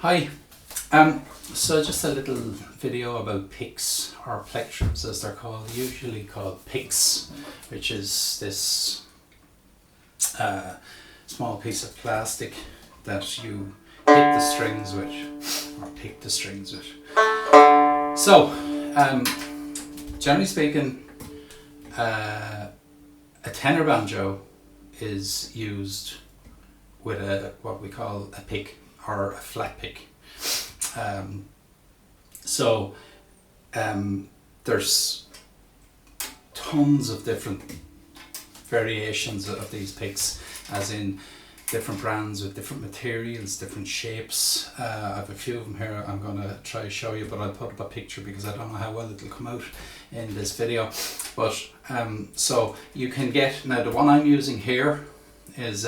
Hi, so just a little video about picks, or plectrums as they're called, usually called picks, which is this small piece of plastic that you hit the strings with, or pick the strings with. So, generally speaking, a tenor banjo is used with what we call a pick, or a flat pick. There's tons of different variations of these picks, as in different brands with different materials, different shapes. I have a few of them here I'm going to try to show you, but I'll put up a picture because I don't know how well it'll come out in this video. But so you can get, now the one I'm using here is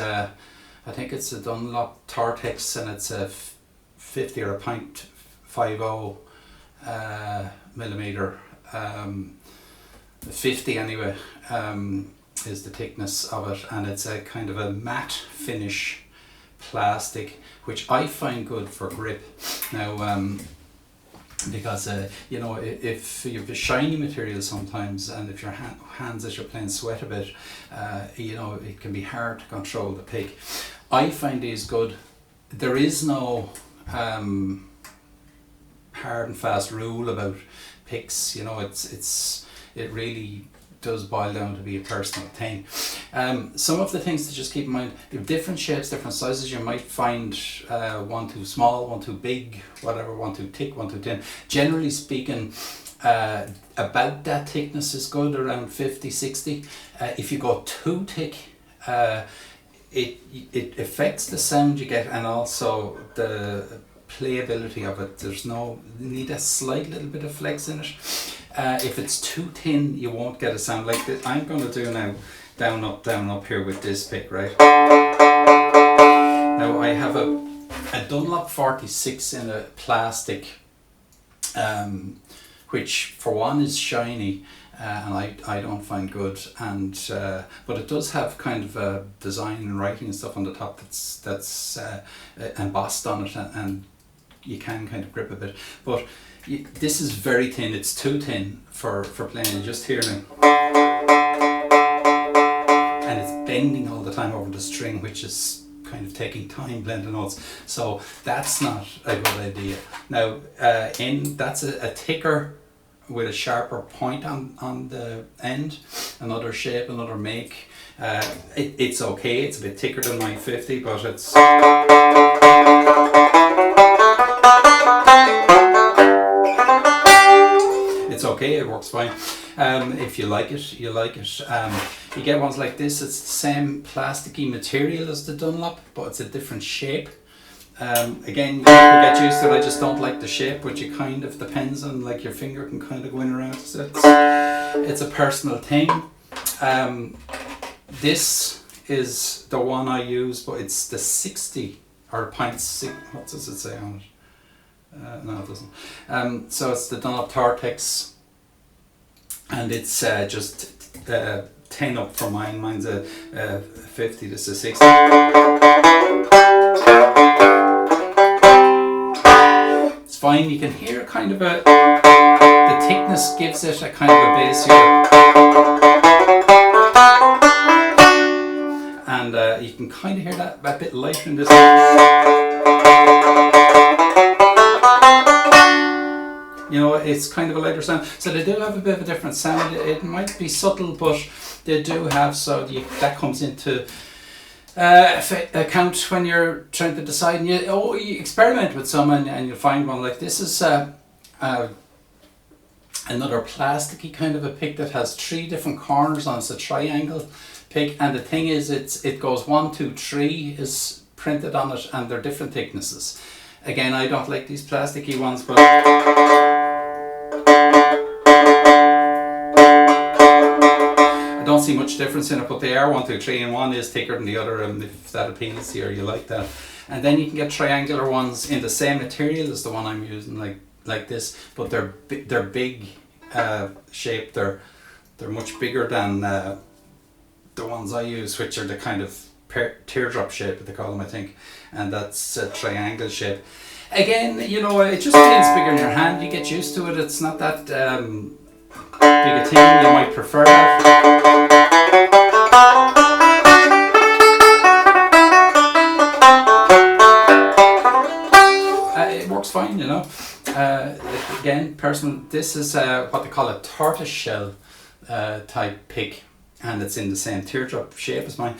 I think it's a Dunlop Tortex, and it's a 50 or a 0.50 millimeter, 50 anyway, is the thickness of it, and it's a kind of a matte finish plastic, which I find good for grip. Now, because you know, if you have a shiny material sometimes, and if your hands as you're playing sweat a bit, you know, it can be hard to control the pick. I find these good. There is no hard and fast rule about picks. You know, it really does boil down to be a personal thing. Some of the things to just keep in mind: you have different shapes, different sizes. You might find one too small, one too big, whatever, one too thick, one too thin. Generally speaking, about that thickness is good, around 50-60. If you go too thick, it affects the sound you get, and also the playability of it. You need a slight little bit of flex in it. If it's too thin, you won't get a sound like this. I'm going to do now down up here with this pick, right? Now I have a Dunlop 46 in a plastic, which for one is shiny, and I don't find good, and but it does have kind of a design and writing and stuff on the top that's embossed on it, and you can kind of grip a bit, but this is very thin. It's too thin for playing. You just hear me, and it's bending all the time over the string, which is kind of taking time playing the notes. So that's not a good idea. Now, that's a thicker with a sharper point on the end, another shape, another make. It's okay. It's a bit thicker than my 50, but it's. It's okay, it works fine. If you like it, you like it. You get ones like this, it's the same plasticky material as the Dunlop, but it's a different shape. Again, you can get used to it. I just don't like the shape, which it kind of depends on, like your finger can kind of go in and around. So it's a personal thing. This is the one I use, but it's the 60 or 0.6, what does it say on it? No, it doesn't. So it's the Dunlop Tortex, and it's just 10 up for mine. Mine's a 50, this is a 60. It's fine, you can hear kind of the thickness gives it a kind of a bass here. And you can kind of hear that a bit lighter in this. You know, it's kind of a lighter sound. So they do have a bit of a different sound. It might be subtle, but they do have, so that comes into account when you're trying to decide. And you experiment with some, and you'll find one like this is another plasticky kind of a pick that has 3 different corners on it. It's a triangle pick, and the thing is, it goes 1, 2, 3 is printed on it, and they're different thicknesses. Again, I don't like these plasticky ones, but I don't see much difference in it, but they are 1, 2, 3, and one is thicker than the other, and if that appeals to you or you like that. And then you can get triangular ones in the same material as the one I'm using, like this, but they're big shape. They're much bigger than the ones I use, which are the kind of teardrop shape, they call them, I think, and that's a triangle shape. Again, you know, it just feels bigger in your hand. You get used to it. It's not that big a thing. You might prefer that. It works fine, you know. Again, personal. This is what they call a tortoiseshell type pick, and it's in the same teardrop shape as mine.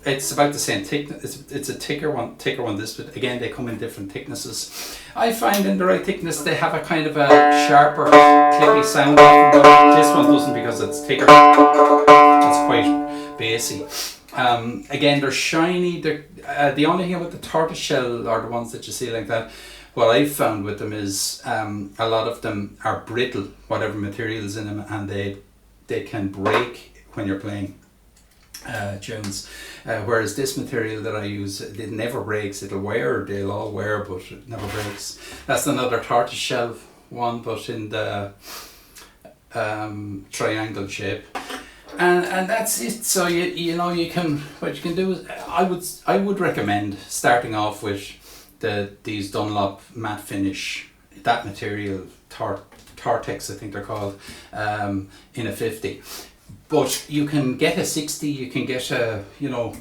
It's about the same thickness. It's a thicker one. This, but again, they come in different thicknesses. I find in the right thickness they have a kind of a sharper, clicky sound. This one doesn't because it's thicker. It's quite bassy. Again, they're shiny. The only thing about the tortoiseshell or the ones that you see like that, what I've found with them is a lot of them are brittle, whatever materials in them, and they can break when you're playing tunes. Whereas this material that I use, it never breaks. It'll wear, they'll all wear, but it never breaks. That's another tortoiseshell one, but in the triangle shape. And that's it. So you know, you can, what you can do is I would recommend starting off with these Dunlop matte finish, that material, Tortex I think they're called, in a 50. But you can get a 60, you can get a, you know,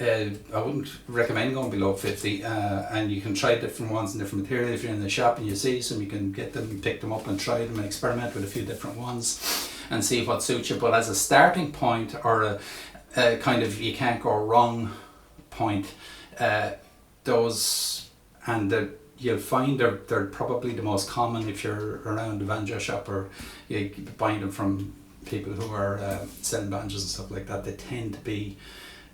I wouldn't recommend going below 50, and you can try different ones in different material. If you're in the shop and you see some, you can get them, pick them up and try them and experiment with a few different ones and see what suits you. But as a starting point, or a kind of you can't go wrong point, those, and you'll find they're probably the most common if you're around the banjo shop, or you buy them from people who are selling banjos and stuff like that. They tend to be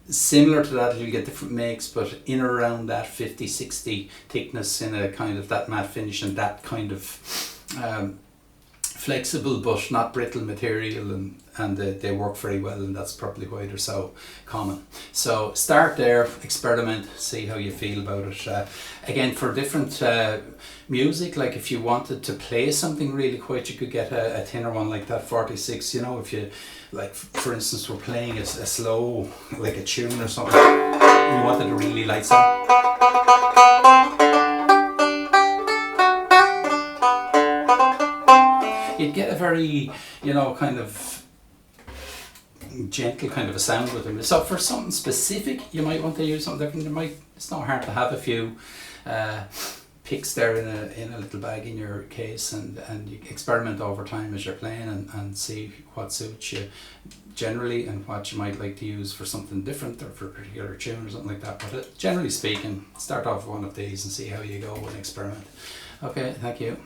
similar to that. You get different makes, but in or around that 50-60 thickness, in a kind of that matte finish and that kind of flexible but not brittle material, and they work very well, and that's probably why they're so common. So start there, experiment, see how you feel about it. Again, for different music, like if you wanted to play something really quick, you could get a tenor one like that, 46. You know, if you, like for instance, we're playing a slow, like a tune or something, and you wanted a really light sound, you'd get a very, you know, kind of gentle kind of a sound with them. So for something specific, you might want to use something different. It's not hard to have a few picks there in a little bag in your case, and you experiment over time as you're playing, and see what suits you generally and what you might like to use for something different or for a particular tune or something like that. But generally speaking, start off with one of these and see how you go and experiment. Okay, thank you.